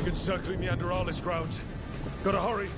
Dragons circling the Andorralis grounds. Gotta hurry.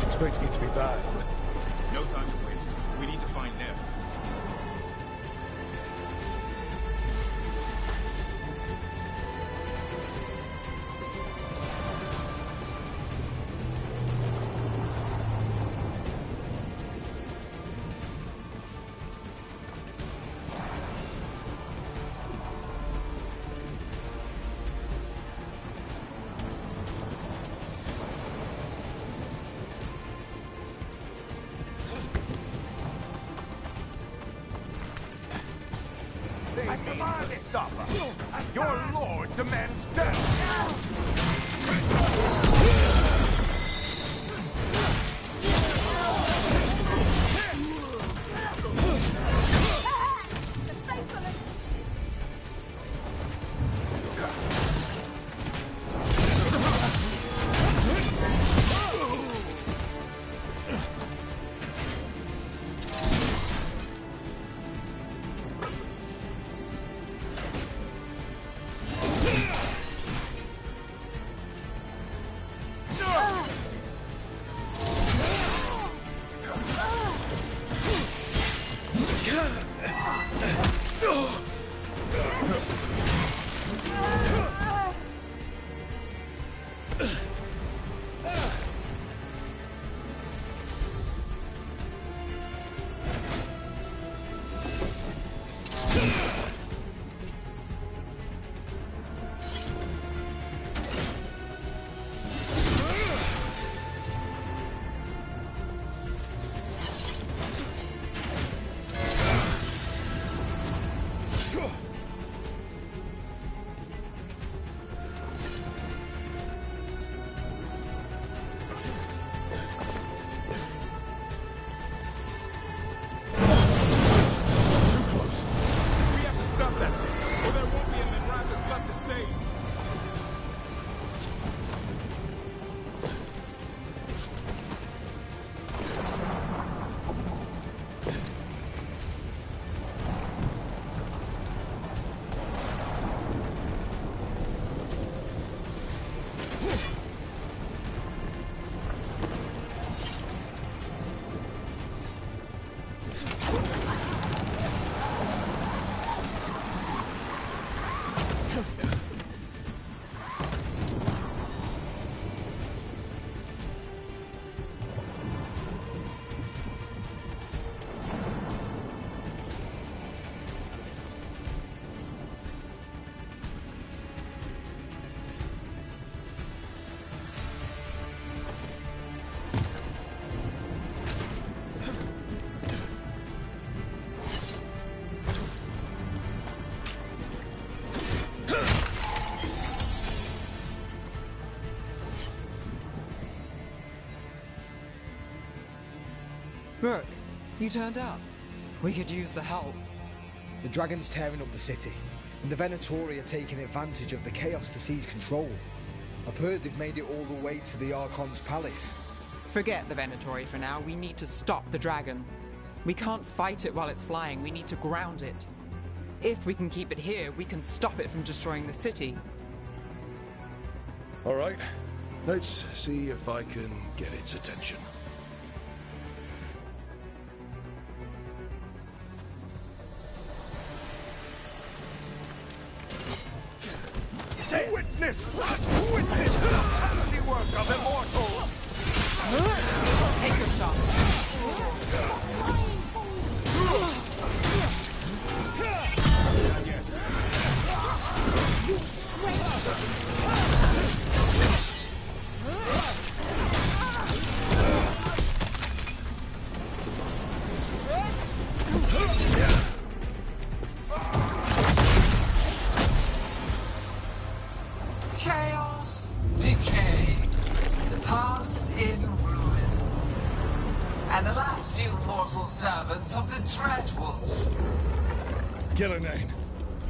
Expecting it to be bad, but... No time to waste. We need to find Nev. Your lord demands death! Rook, you turned up. We could use the help. The dragon's tearing up the city, and the Venatori are taking advantage of the chaos to seize control. I've heard they've made it all the way to the Archon's palace. Forget the Venatori for now. We need to stop the dragon. We can't fight it while it's flying. We need to ground it. If we can keep it here, we can stop it from destroying the city. All right. Let's see if I can get its attention. Witness the handiwork of immortals! Take your shot. Chaos, decay, the past in ruin, and the last few mortal servants of the Dreadwolf. Gillenane.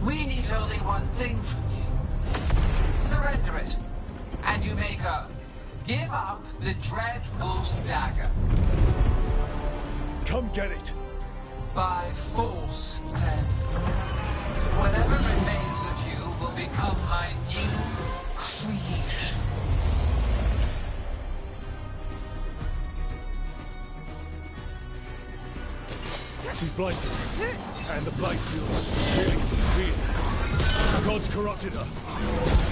We need only one thing from you. Surrender it, and you may go. Give up the Dreadwolf's dagger. Come get it. By force, then. Whatever remains of you will become my new creations. She's blighted. And the blight feels really real. The gods corrupted her.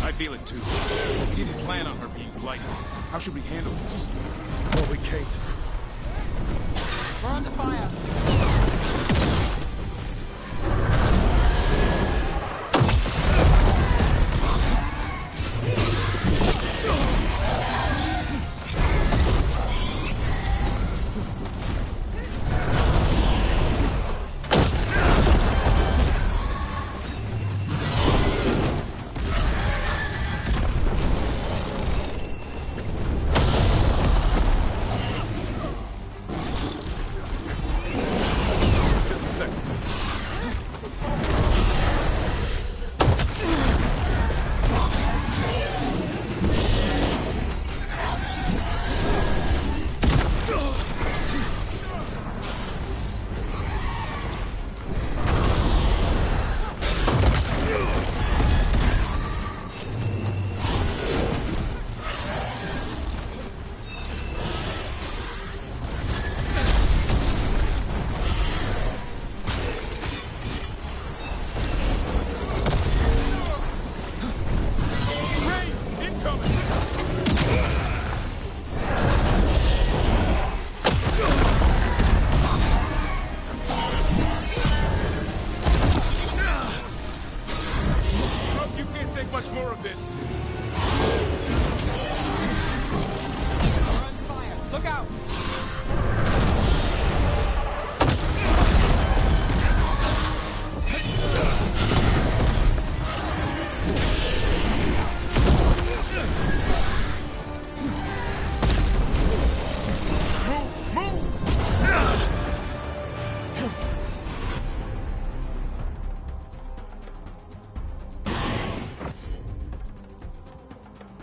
I feel it too. We didn't plan on her being blighted. How should we handle this? Well, we came to. We're under fire.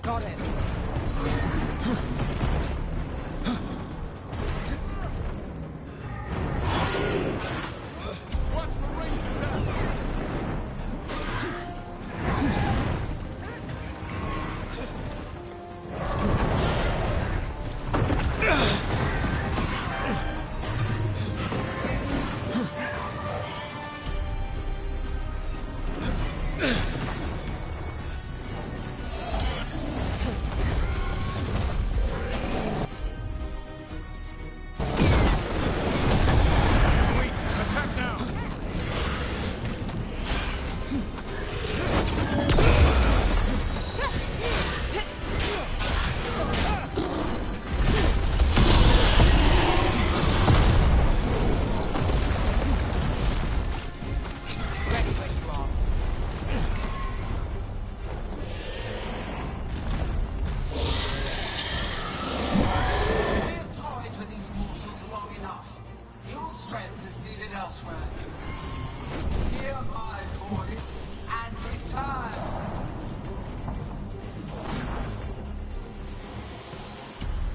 Got it.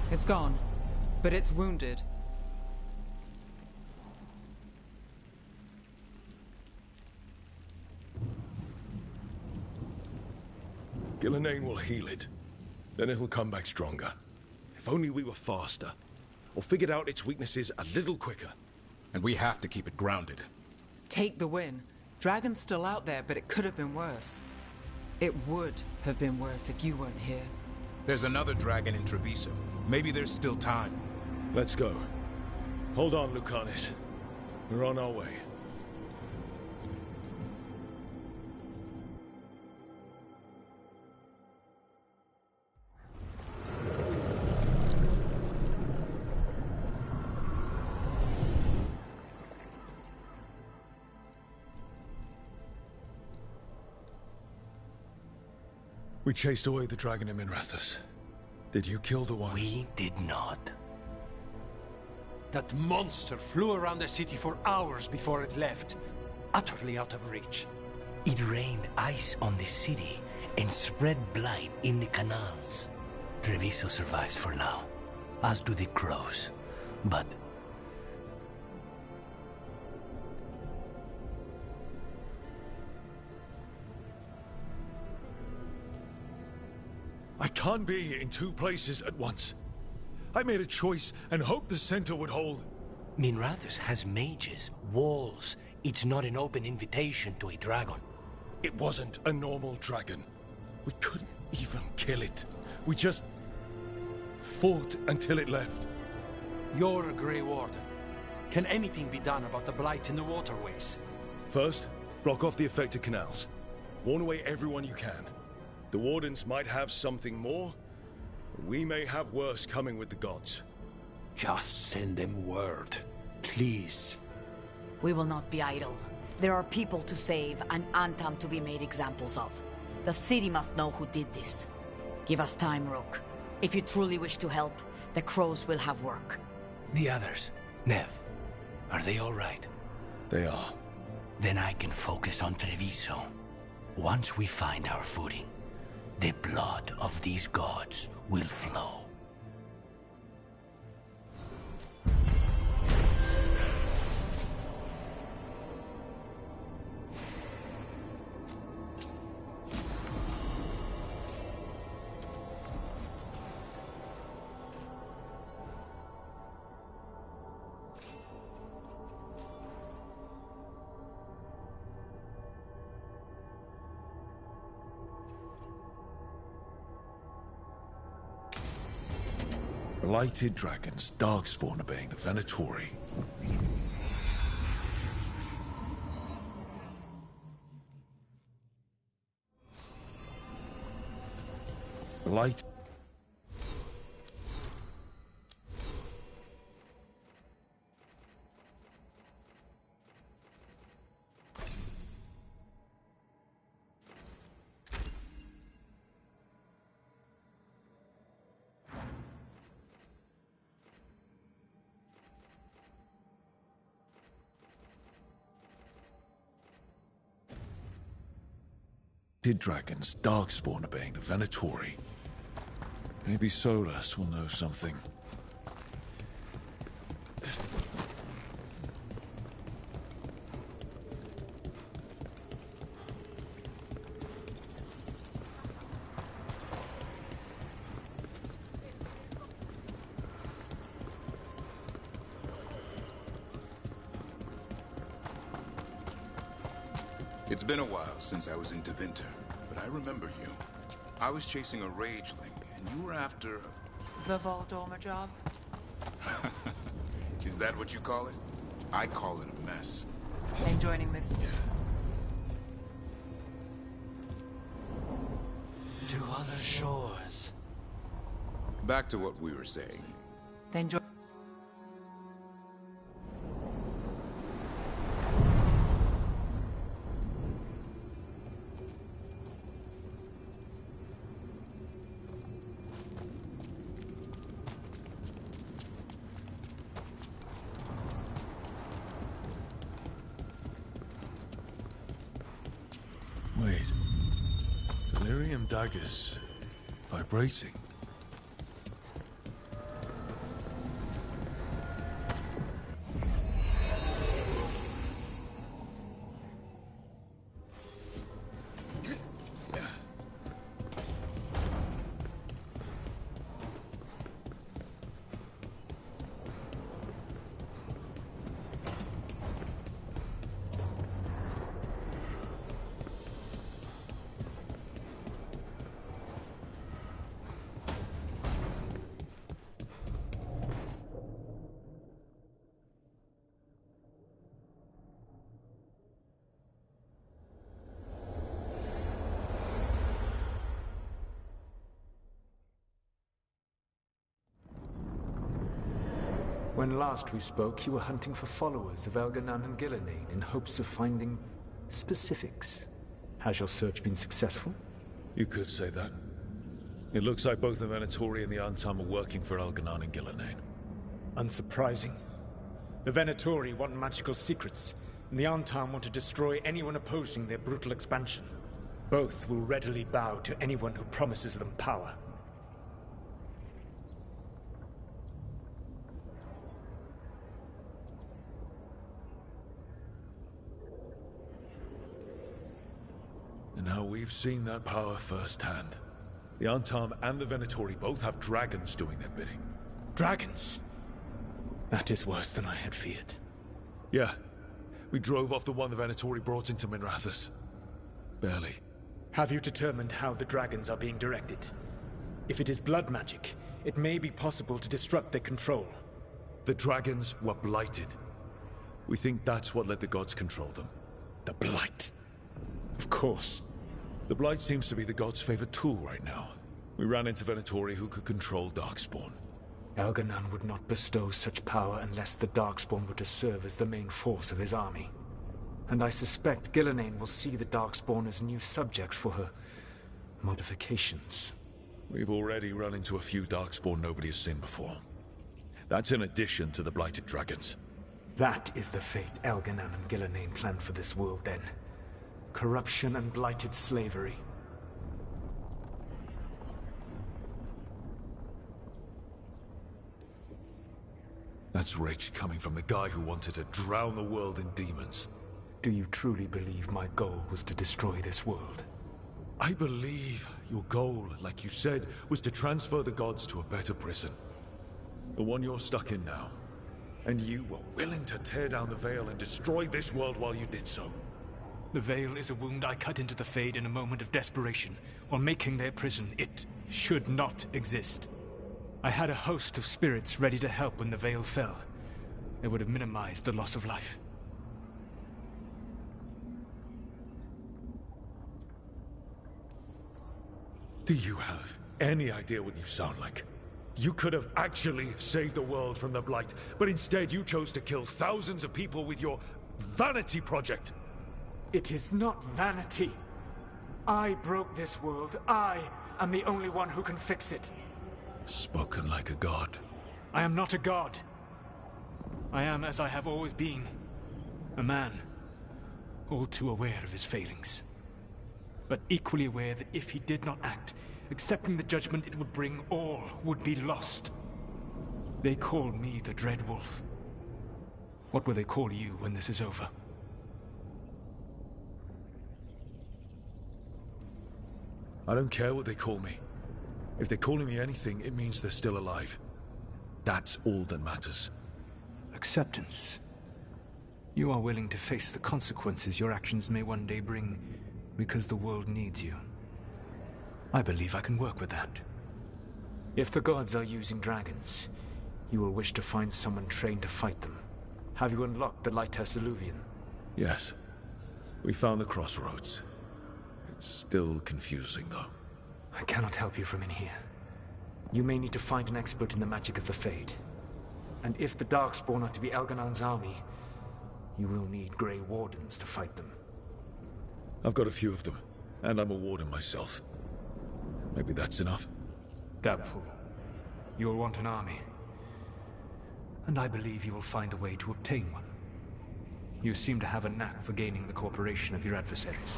It's gone, but it's wounded. Gillenane will heal it. Then it'll come back stronger. If only we were faster. Or figured out its weaknesses a little quicker. And we have to keep it grounded. Take the win. Dragon's still out there, but it could have been worse. It would have been worse if you weren't here. There's another dragon in Treviso. Maybe there's still time. Let's go. Hold on, Lucanis. We're on our way. We chased away the dragon in Minrathous. Did you kill the one? We did not. That monster flew around the city for hours before it left, utterly out of reach. It rained ice on the city and spread blight in the canals. Treviso survives for now, as do the crows. But I can't be in two places at once. I made a choice and hoped the center would hold. Minrathous has mages, walls. It's not an open invitation to a dragon. It wasn't a normal dragon. We couldn't even kill it. We just fought until it left. You're a Grey Warden. Can anything be done about the blight in the waterways? First, block off the affected canals. Warn away everyone you can. The Wardens might have something more. We may have worse coming with the gods. Just send them word, please. We will not be idle. There are people to save and Antam to be made examples of. The city must know who did this. Give us time, Rook. If you truly wish to help, the crows will have work. The others, Nev, are they all right? They are. Then I can focus on Treviso. Once we find our footing, the blood of these gods will flow. Blighted dragons, darkspawn obeying the Venatori. Blight. Dragons, darkspawn obeying the Venatori. Maybe Solas will know something. It's been a while since I was in Tevinter, but I remember you. I was chasing a rageling, and you were after... The Voldorma job? Is that what you call it? I call it a mess. Then joining this... To other shores. Back to what we were saying. Then join... Wait. Delirium daggers. Vibrating. When last we spoke, you were hunting for followers of Elganan and Gillenane in hopes of finding specifics. Has your search been successful? You could say that. It looks like both the Venatori and the Antam are working for Elganan and Gillenane. Unsurprising. The Venatori want magical secrets, and the Antam want to destroy anyone opposing their brutal expansion. Both will readily bow to anyone who promises them power. And now we've seen that power firsthand. The Antam and the Venatori both have dragons doing their bidding. Dragons? That is worse than I had feared. Yeah. We drove off the one the Venatori brought into Minrathous. Barely. Have you determined how the dragons are being directed? If it is blood magic, it may be possible to disrupt their control. The dragons were blighted. We think that's what let the gods control them. The Blight. Of course. The Blight seems to be the gods' favorite tool right now. We ran into Venatori who could control Darkspawn. Elganan would not bestow such power unless the Darkspawn were to serve as the main force of his army. And I suspect Gillenane will see the Darkspawn as new subjects for her modifications. We've already run into a few Darkspawn nobody has seen before. That's in addition to the blighted dragons. That is the fate Elganan and Gillenane planned for this world then. Corruption and blighted slavery. That's rage coming from the guy who wanted to drown the world in demons. Do you truly believe my goal was to destroy this world? I believe your goal, like you said, was to transfer the gods to a better prison. The one you're stuck in now. And you were willing to tear down the Veil and destroy this world while you did so. The Veil is a wound I cut into the Fade in a moment of desperation, while making their prison. It should not exist. I had a host of spirits ready to help when the Veil fell. They would have minimized the loss of life. Do you have any idea what you sound like? You could have actually saved the world from the Blight, but instead you chose to kill thousands of people with your vanity project. It is not vanity. I broke this world. I am the only one who can fix it. Spoken like a god. I am not a god. I am as I have always been. A man. All too aware of his failings. But equally aware that if he did not act, accepting the judgment it would bring, all would be lost. They call me the Dread Wolf. What will they call you when this is over? I don't care what they call me. If they're calling me anything, it means they're still alive. That's all that matters. Acceptance. You are willing to face the consequences your actions may one day bring because the world needs you. I believe I can work with that. If the gods are using dragons, you will wish to find someone trained to fight them. Have you unlocked the Lighthouse Illuvian? Yes. We found the crossroads. It's still confusing, though. I cannot help you from in here. You may need to find an expert in the magic of the Fade. And if the Darkspawn are to be Elganan's army, you will need Grey Wardens to fight them. I've got a few of them, and I'm a warden myself. Maybe that's enough? Doubtful. You will want an army. And I believe you will find a way to obtain one. You seem to have a knack for gaining the cooperation of your adversaries.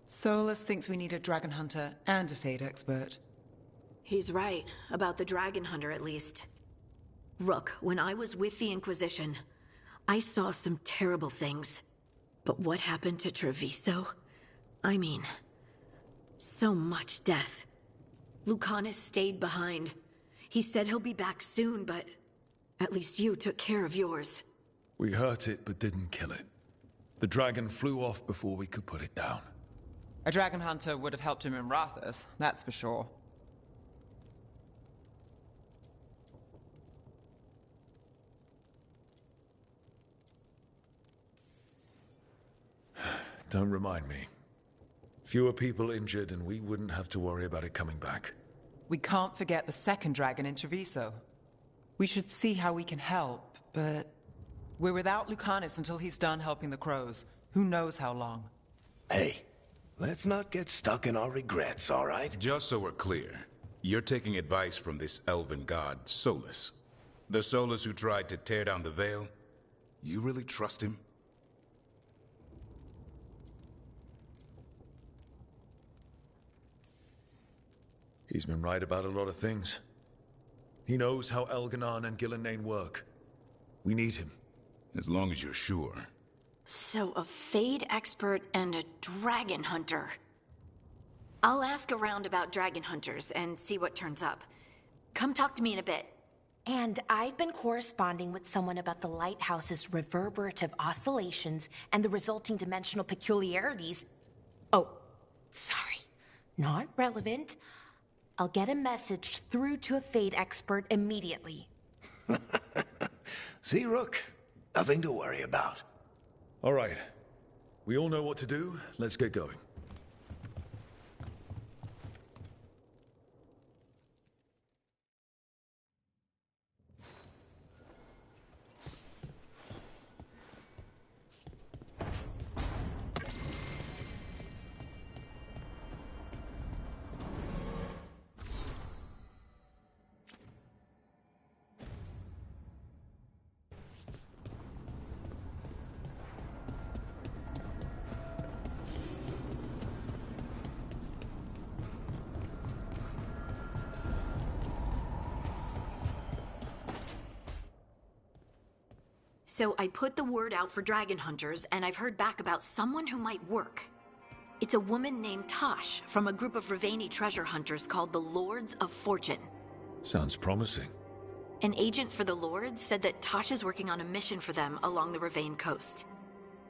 Solus thinks we need a dragon hunter and a Fade expert. He's right, about the dragon hunter at least. Rook, when I was with the Inquisition, I saw some terrible things. But what happened to Treviso? I mean, so much death. Lucanus stayed behind. He said he'll be back soon, but at least you took care of yours. We hurt it, but didn't kill it. The dragon flew off before we could put it down. A dragon hunter would have helped him in Rathas, that's for sure. Don't remind me. Fewer people injured, and we wouldn't have to worry about it coming back. We can't forget the second dragon in Treviso. We should see how we can help, but we're without Lucanus until he's done helping the crows. Who knows how long? Hey, let's not get stuck in our regrets, all right? Just so we're clear, you're taking advice from this elven god, Solus. The Solus who tried to tear down the Veil? You really trust him? He's been right about a lot of things. He knows how Elganon and Gillenane work. We need him. As long as you're sure. So, a Fade expert and a dragon hunter. I'll ask around about dragon hunters and see what turns up. Come talk to me in a bit. And I've been corresponding with someone about the lighthouse's reverberative oscillations and the resulting dimensional peculiarities. Oh, sorry. Not relevant. I'll get a message through to a Fade expert immediately. See, Rook? Nothing to worry about. All right. We all know what to do. Let's get going. So I put the word out for dragon hunters, and I've heard back about someone who might work. It's a woman named Tosh from a group of Ravani treasure hunters called the Lords of Fortune. Sounds promising. An agent for the Lords said that Tosh is working on a mission for them along the Ravane coast.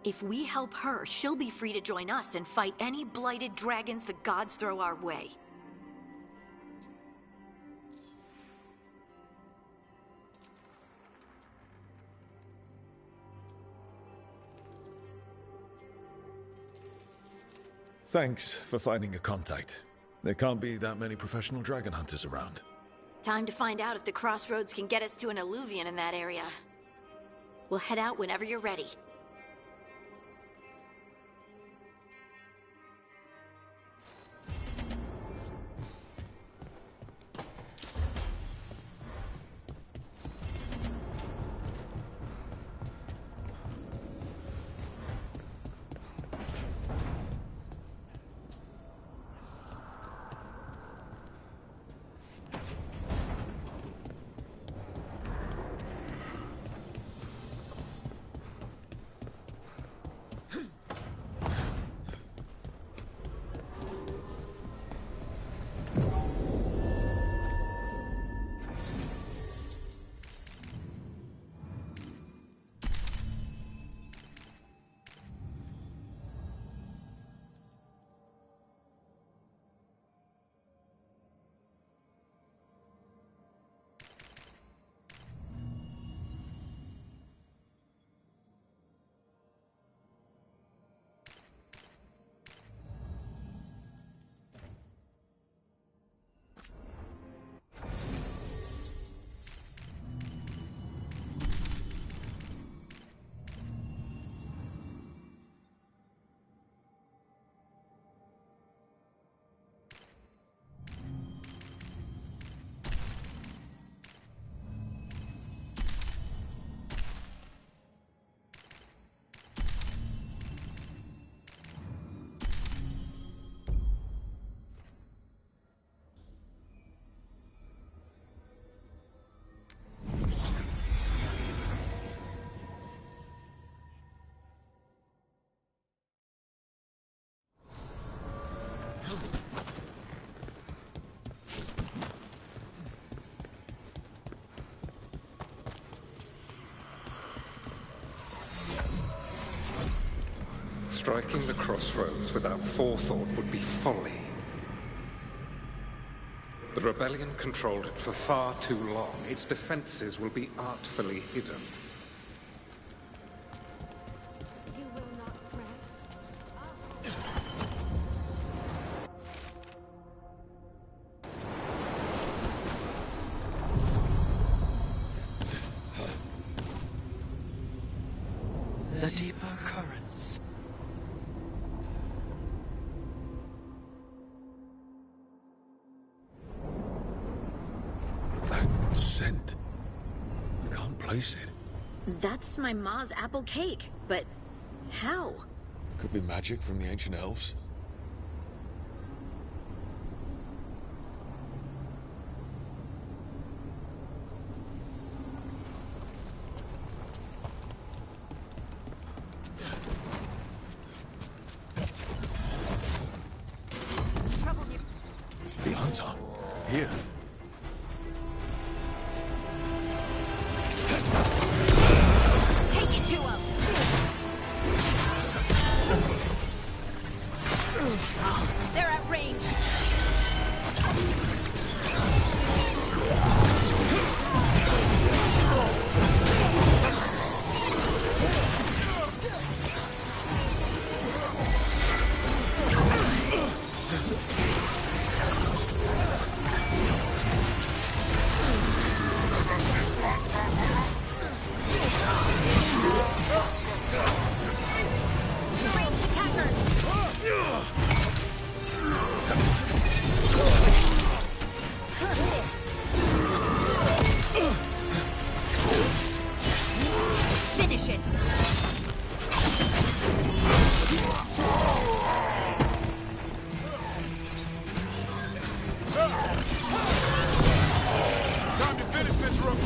If we help her, she'll be free to join us and fight any blighted dragons the gods throw our way. Thanks for finding a contact. There can't be that many professional dragon hunters around. Time to find out if the crossroads can get us to an alluvion in that area. We'll head out whenever you're ready. Striking the crossroads without forethought would be folly. The rebellion controlled it for far too long. Its defenses will be artfully hidden. the deeper currents. That scent. You can't place it. That's my ma's apple cake, but how? Could be magic from the ancient elves. The hunter. Here. Take it to him! They're at range. Finish it! Time to finish this, Rook!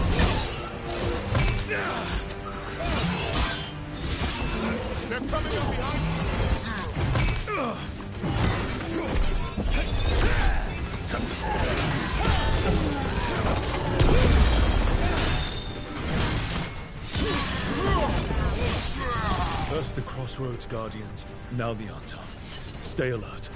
They're coming up behind First the Crossroads Guardians, now the hunter. Stay alert.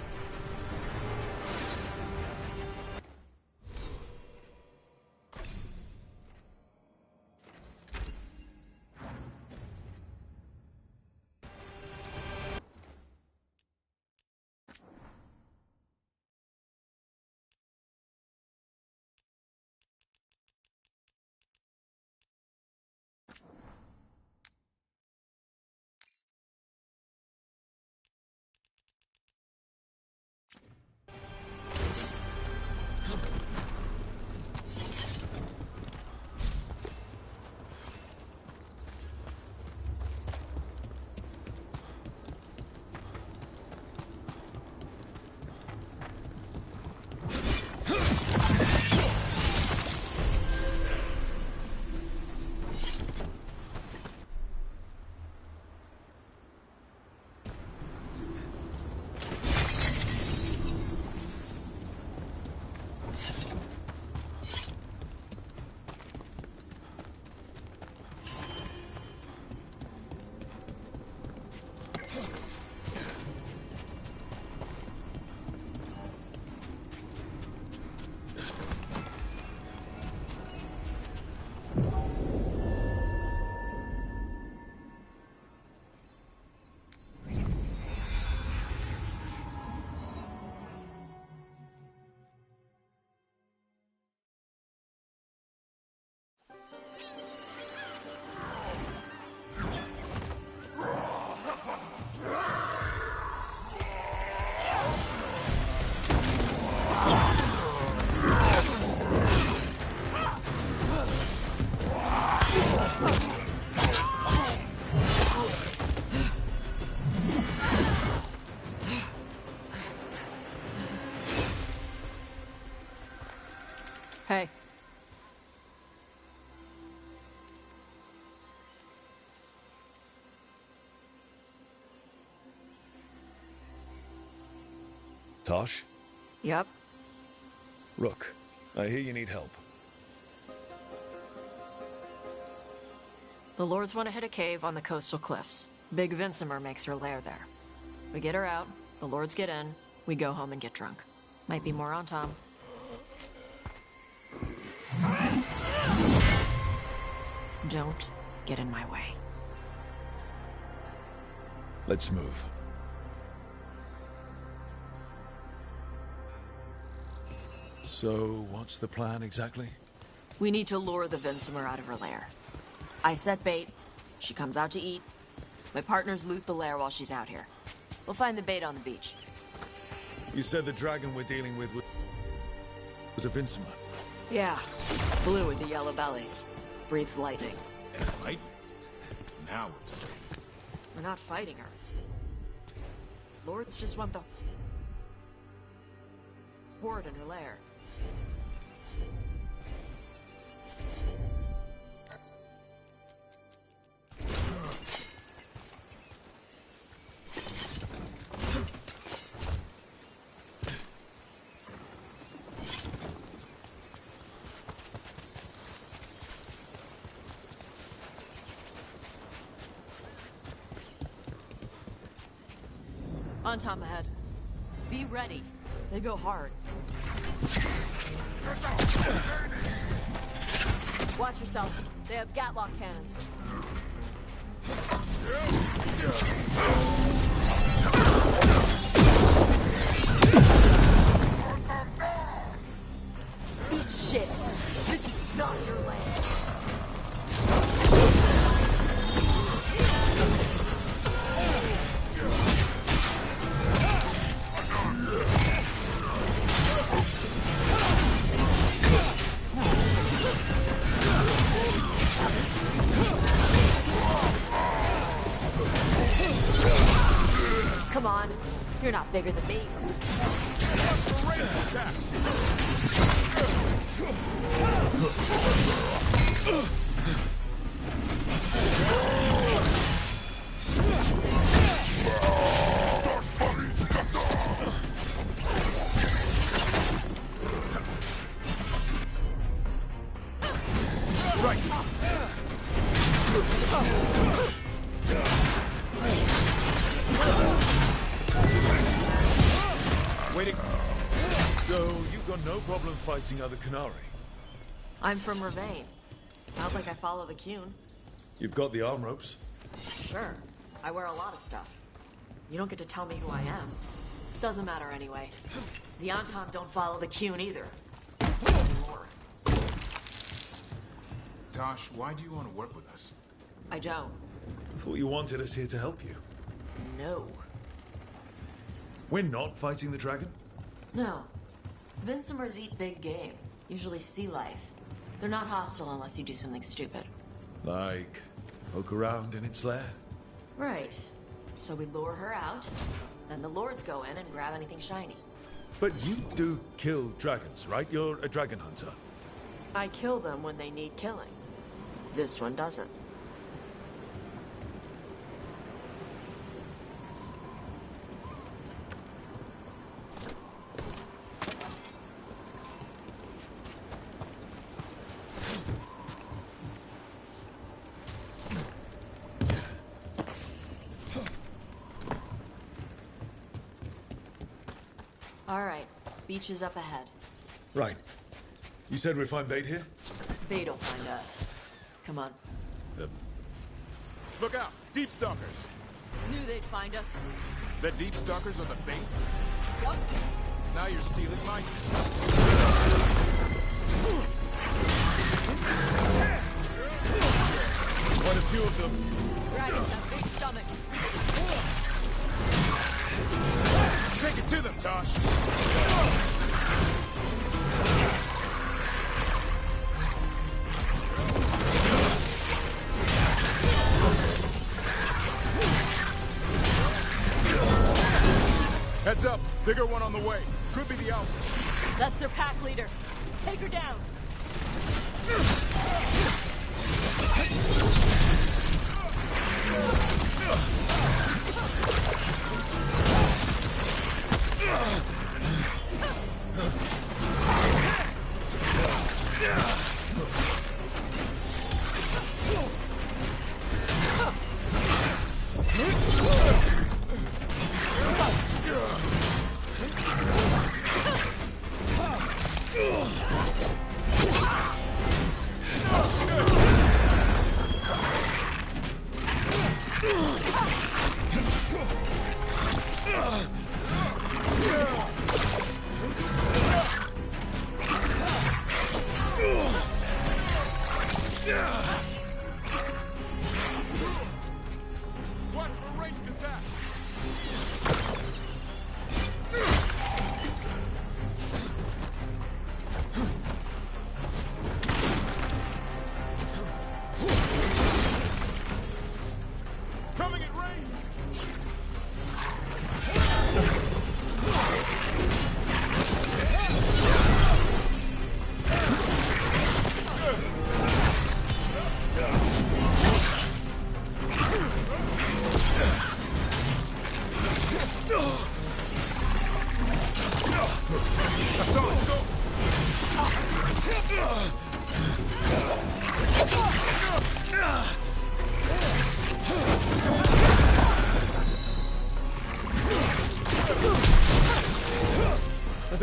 Hey. Tosh? Yep. Rook, I hear you need help. The Lords want to hit a cave on the coastal cliffs. Big Vincimer makes her lair there. We get her out, the Lords get in, we go home and get drunk. Might be more on Tom. Don't get in my way. Let's move. So, what's the plan exactly? We need to lure the Vincimer out of her lair. I set bait, she comes out to eat, My partners loot the lair while she's out here. We'll find the bait on the beach. You said the dragon we're dealing with was a Vincimer. Yeah, blue with the yellow belly. Breathes lightning. Right? Now what's it? We're not fighting her. Lords just want the horde in her lair. On top ahead. Be ready. They go hard. Watch yourself. They have Gatlock cannons. Eat shit. This is not your land. Come on. You're not bigger than me. Waiting. So, you've got no problem fighting other Canari? I'm from Ravain. Not like I follow the Cune. You've got the arm ropes. Sure. I wear a lot of stuff. You don't get to tell me who I am. Doesn't matter anyway. The Antam don't follow the Cune either. Anymore. Tosh, why do you want to work with us? I don't. I thought you wanted us here to help you. No. We're not fighting the dragon? No. Vincimers eat big game. Usually sea life. They're not hostile unless you do something stupid. Like, poke around in its lair? Right. So we lure her out, then the lords go in and grab anything shiny. But you do kill dragons, right? You're a dragon hunter. I kill them when they need killing. This one doesn't. All right, beach is up ahead. Right. You said we'd find bait here? Bait'll find us. Come on. Look out! Deep Stalkers! Knew they'd find us. The Deep Stalkers are the bait? Yup. Now you're stealing my Quite a few of them. Dragons have big stomachs. Take it to them, Tosh! Heads up! Bigger one on the way. Could be the Alpha. That's their pack leader. Take her down. Watch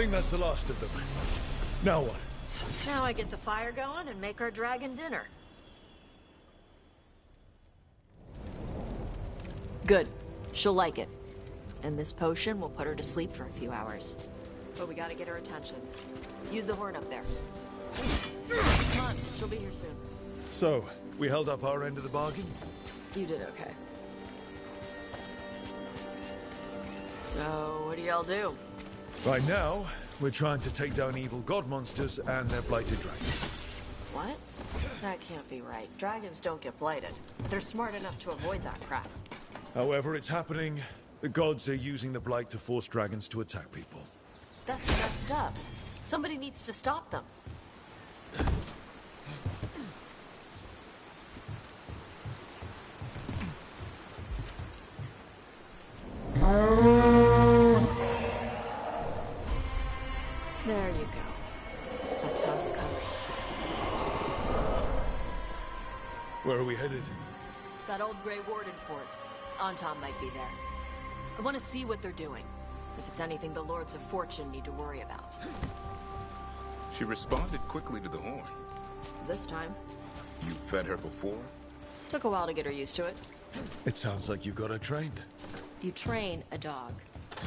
think that's the last of them. Now what? Now I get the fire going and make our dragon dinner. Good. She'll like it. And this potion will put her to sleep for a few hours. But we gotta get her attention. Use the horn up there. Come on, she'll be here soon. So, we held up our end of the bargain? You did okay. So, what do y'all do? Right now, we're trying to take down evil god monsters and their blighted dragons. What? That can't be right. Dragons don't get blighted. They're smart enough to avoid that crap. However it's happening, the gods are using the blight to force dragons to attack people. That's messed up. Somebody needs to stop them. There you go. A toast curry. Where are we headed? That old Grey Warden fort. Anton might be there. I want to see what they're doing. If it's anything the Lords of Fortune need to worry about. She responded quickly to the horn. This time. You fed her before? Took a while to get her used to it. It sounds like you got her trained. You train a dog.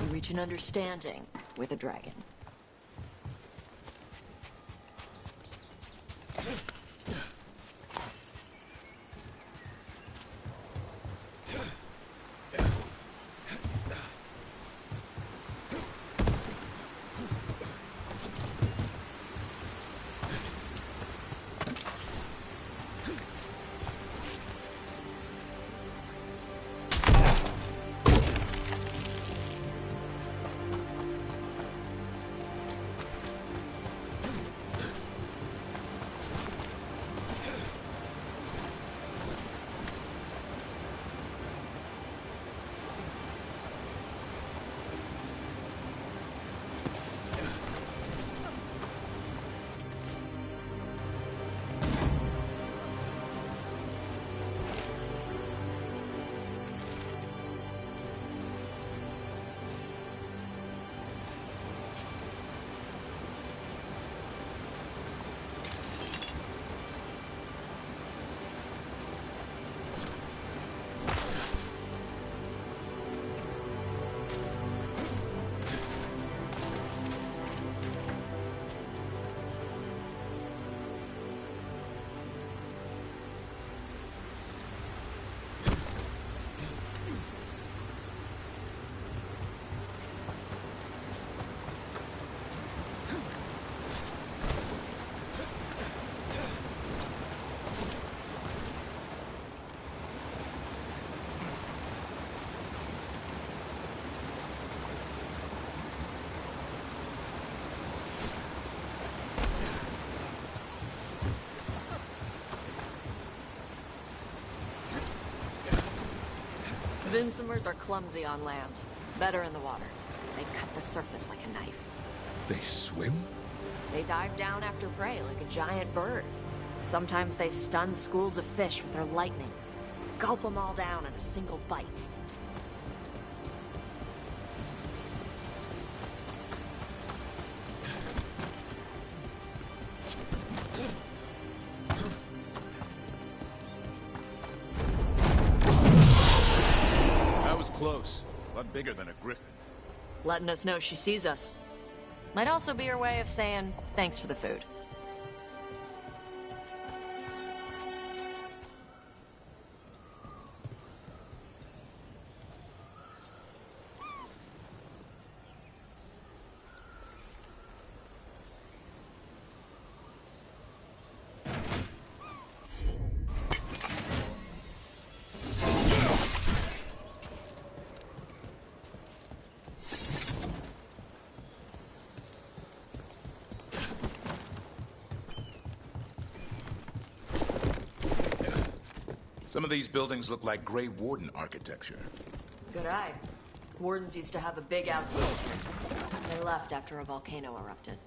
You reach an understanding with a dragon. Vincimers are clumsy on land. Better in the water. They cut the surface like a knife. They swim? They dive down after prey like a giant bird. Sometimes they stun schools of fish with their lightning. Gulp them all down in a single bite. Close. A lot bigger than a griffin. Letting us know she sees us. Might also be her way of saying thanks for the food. Some of these buildings look like Grey Warden architecture. Good eye. Wardens used to have a big outpost here. They left after a volcano erupted.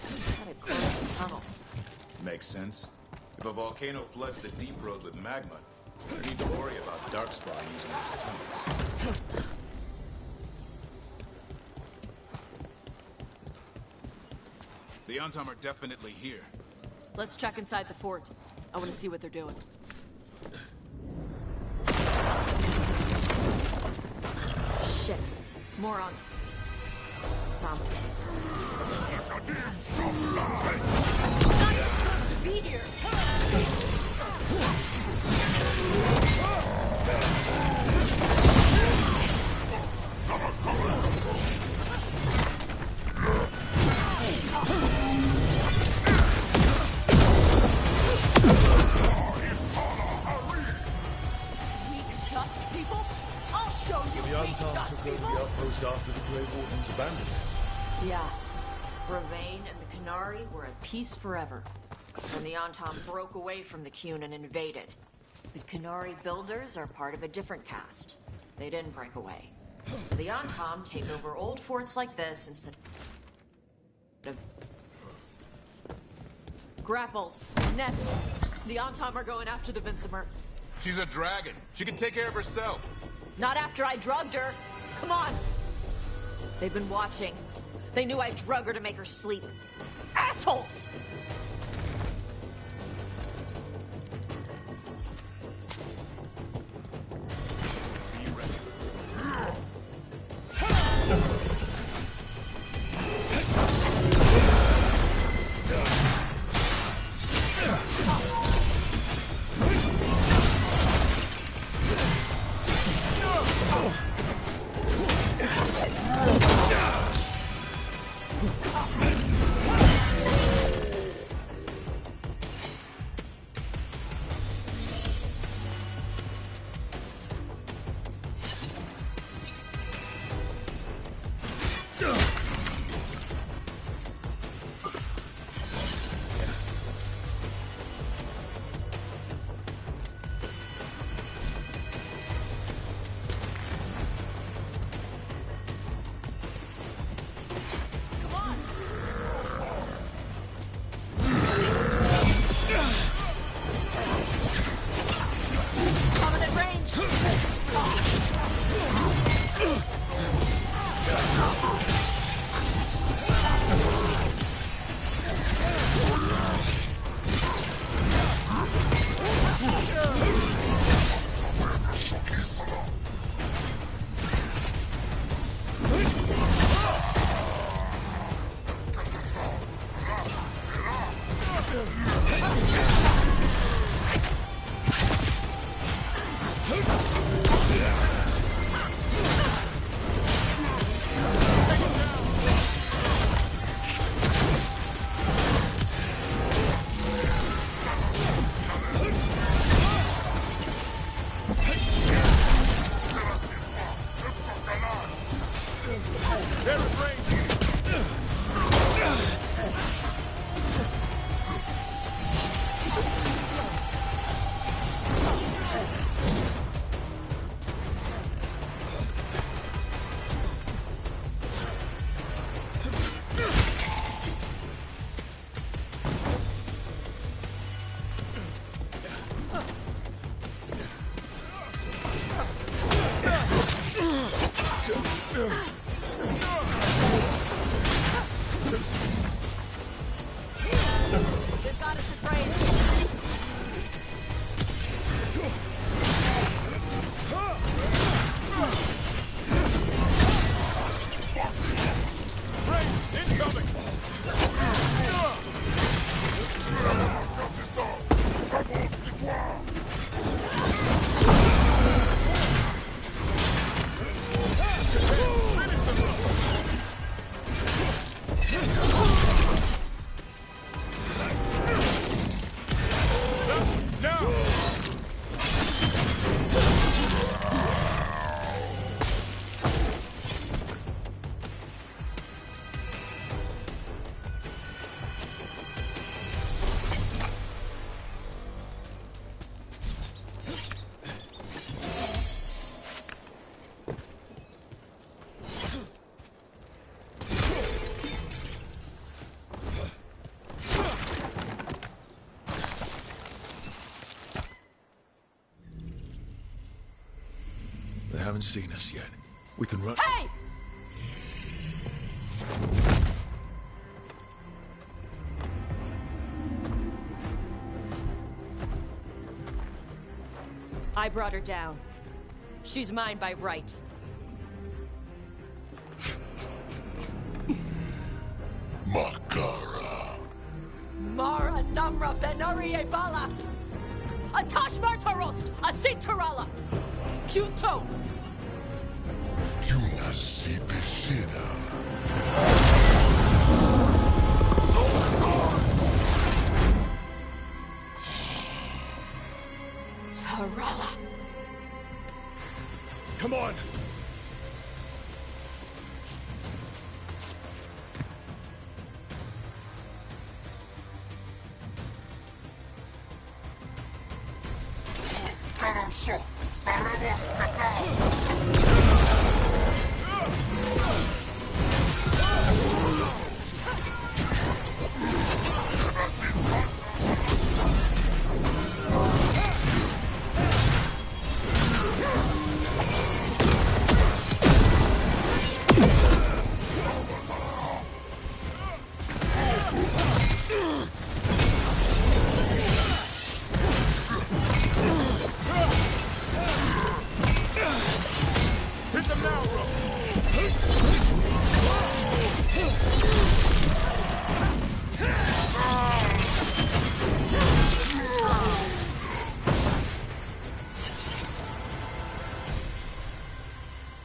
Had to close some tunnels. Makes sense. If a volcano floods the deep road with magma, you need to worry about Darkspawn using those tunnels. The Antam are definitely here. Let's check inside the fort. I want to see what they're doing. Shit. More Antam. Not supposed to be here! Took over the outpost after the Grey Wardens abandoned it. Yeah. Ravain and the Qunari were at peace forever. When the Antam broke away from the Qun and invaded. The Qunari builders are part of a different caste. They didn't break away. So the Antam take over old forts like this instead of... Grapples. Nets. The Antam are going after the Vincimer. She's a dragon. She can take care of herself. Not after I drugged her. Come on. They've been watching. They knew I drug her to make her sleep. Assholes! They haven't seen us yet. We can run. Hey! I brought her down. She's mine by right. Makara. Mara Namra Benarie Bala! Atash Martarost! Asitarala! Kyuto! Yunasi Beshida. Tarala! Come on!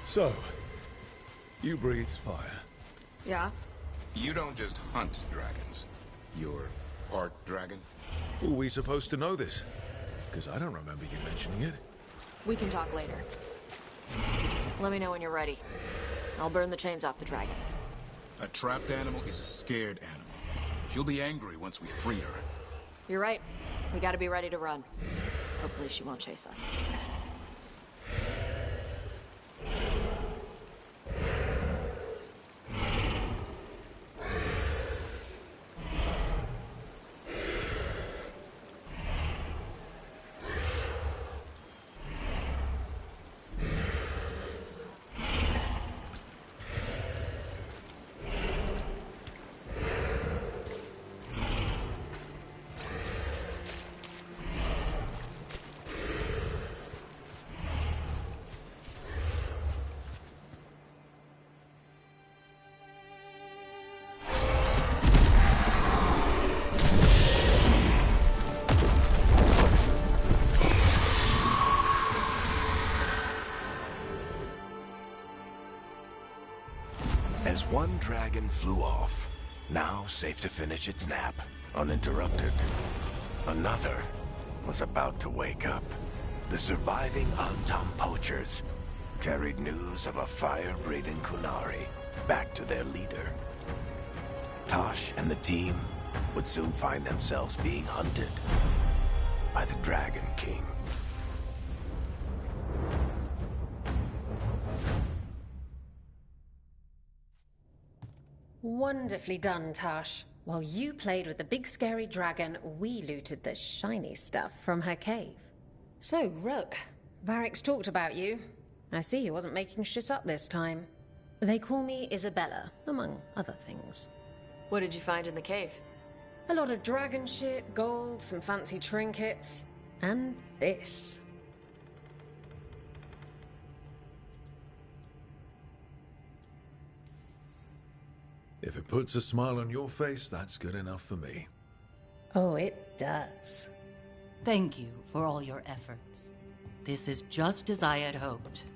So, you breathe fire. Yeah? You don't just hunt dragons. You're part dragon? Were we supposed to know this? Because I don't remember you mentioning it. We can talk later. Let me know when you're ready. I'll burn the chains off the dragon. A trapped animal is a scared animal. She'll be angry once we free her. You're right. We gotta be ready to run. Hopefully she won't chase us. As one dragon flew off, now safe to finish its nap, uninterrupted, another was about to wake up. The surviving Antam poachers carried news of a fire-breathing Kunari back to their leader. Tosh and the team would soon find themselves being hunted by the Dragon King. Wonderfully done, Tash. While you played with the big scary dragon, we looted the shiny stuff from her cave. So, Rook, Varric's talked about you. I see he wasn't making shit up this time. They call me Isabella, among other things. What did you find in the cave? A lot of dragon shit, gold, some fancy trinkets, and this. If it puts a smile on your face, that's good enough for me. Oh, it does. Thank you for all your efforts. This is just as I had hoped.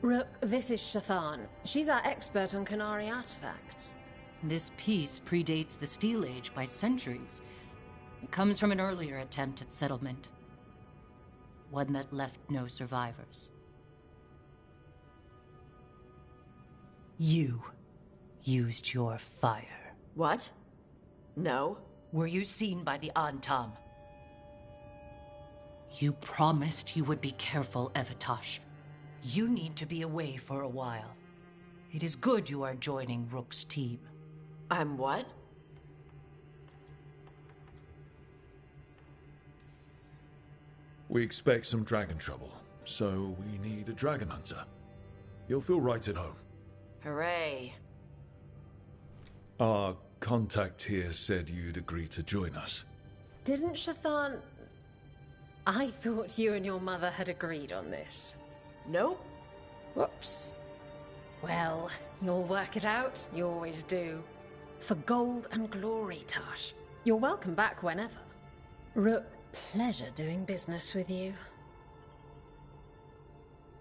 Rook, this is Shathan. She's our expert on Qunari artifacts. This piece predates the Steel Age by centuries. It comes from an earlier attempt at settlement. One that left no survivors. You used your fire. What? No. Were you seen by the Antam? You promised you would be careful, Evatosh. You need to be away for a while. It is good you are joining Rook's team. I'm what? We expect some dragon trouble, so we need a dragon hunter. You'll feel right at home. Hooray. Our contact here said you'd agree to join us. Didn't Shathan... I thought you and your mother had agreed on this. Nope. Whoops. Well, you'll work it out. You always do. For gold and glory, Tosh. You're welcome back whenever. Rook, pleasure doing business with you.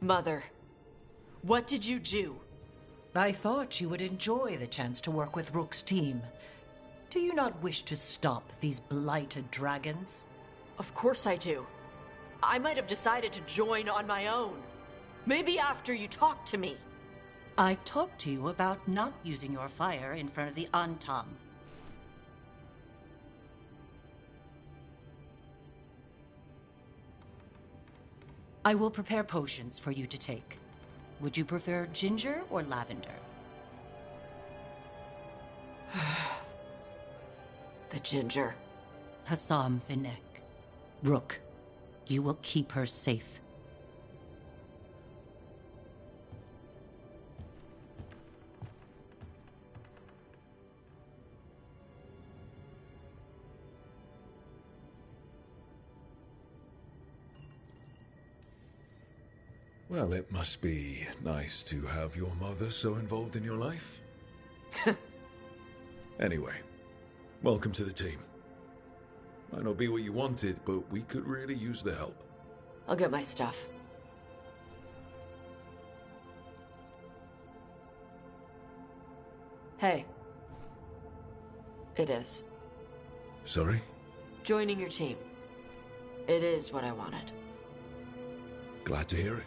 Mother, what did you do? I thought you would enjoy the chance to work with Rook's team. Do you not wish to stop these blighted dragons? Of course I do. I might have decided to join on my own. Maybe after you talked to me. I talked to you about not using your fire in front of the Antam. I will prepare potions for you to take. Would you prefer ginger or lavender? The ginger. Hassam Vinek. Rook, you will keep her safe. Well, it must be nice to have your mother so involved in your life. Anyway, welcome to the team. Might not be what you wanted, but we could really use the help. I'll get my stuff. Hey. It is. Sorry? Joining your team. It is what I wanted. Glad to hear it.